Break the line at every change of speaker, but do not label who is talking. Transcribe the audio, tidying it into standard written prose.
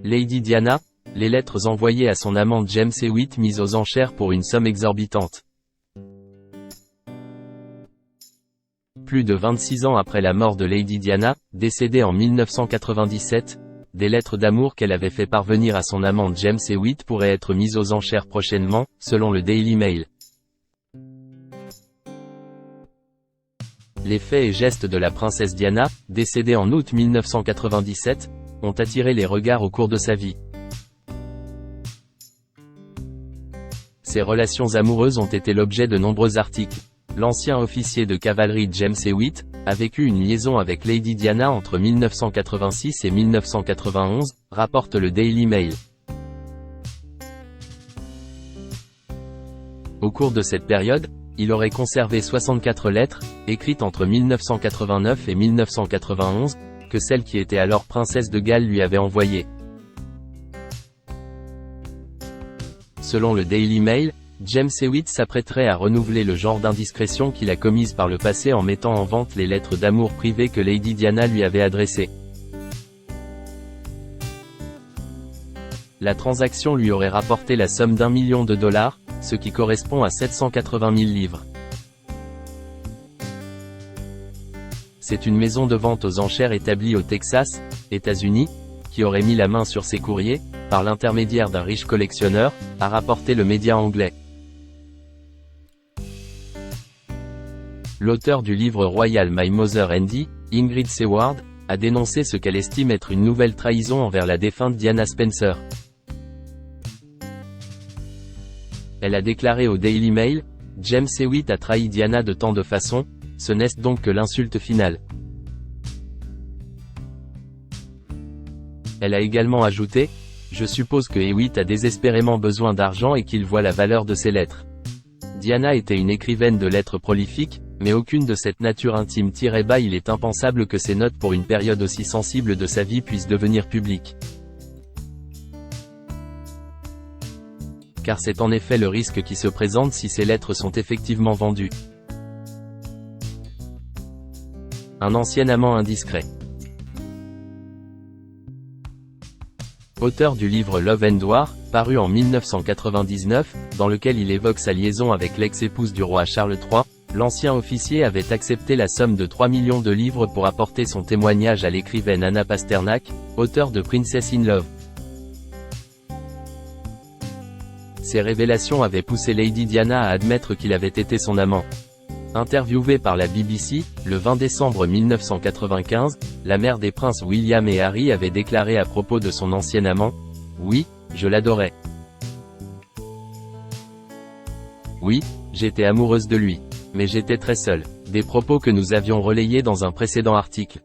Lady Diana, les lettres envoyées à son amant James Hewitt mises aux enchères pour une somme exorbitante. Plus de 26 ans après la mort de Lady Diana, décédée en 1997, des lettres d'amour qu'elle avait fait parvenir à son amant James Hewitt pourraient être mises aux enchères prochainement, selon le Daily Mail. Les faits et gestes de la princesse Diana, décédée en août 1997, ont attiré les regards au cours de sa vie. Ses relations amoureuses ont été l'objet de nombreux articles. L'ancien officier de cavalerie James Hewitt a vécu une liaison avec Lady Diana entre 1986 et 1991, rapporte le Daily Mail. Au cours de cette période, il aurait conservé 64 lettres, écrites entre 1989 et 1991, que celle qui était alors princesse de Galles lui avait envoyées. Selon le Daily Mail, James Hewitt s'apprêterait à renouveler le genre d'indiscrétion qu'il a commise par le passé en mettant en vente les lettres d'amour privées que Lady Diana lui avait adressées. La transaction lui aurait rapporté la somme d'$1 million, ce qui correspond à 780 000 livres. C'est une maison de vente aux enchères établie au Texas, États-Unis, qui aurait mis la main sur ces courriers, par l'intermédiaire d'un riche collectionneur, a rapporté le média anglais. L'auteur du livre royal My Mother Andy, Ingrid Seward, a dénoncé ce qu'elle estime être une nouvelle trahison envers la défunte Diana Spencer. Elle a déclaré au Daily Mail, « James Hewitt a trahi Diana de tant de façons, ce n'est donc que l'insulte finale. » Elle a également ajouté, « Je suppose que Hewitt a désespérément besoin d'argent et qu'il voit la valeur de ses lettres. Diana était une écrivaine de lettres prolifique, mais aucune de cette nature intime. Il est impensable que ces notes pour une période aussi sensible de sa vie puissent devenir publiques. Car c'est en effet le risque qui se présente si ces lettres sont effectivement vendues. » Un ancien amant indiscret. Auteur du livre Love and War, paru en 1999, dans lequel il évoque sa liaison avec l'ex-épouse du roi Charles III, l'ancien officier avait accepté la somme de 3 millions de livres pour apporter son témoignage à l'écrivaine Anna Pasternak, auteure de Princess in Love. Ces révélations avaient poussé Lady Diana à admettre qu'il avait été son amant. Interviewée par la BBC, le 20 décembre 1995, la mère des princes William et Harry avait déclaré à propos de son ancien amant, « Oui, je l'adorais. Oui, j'étais amoureuse de lui. Mais j'étais très seule. » Des propos que nous avions relayés dans un précédent article.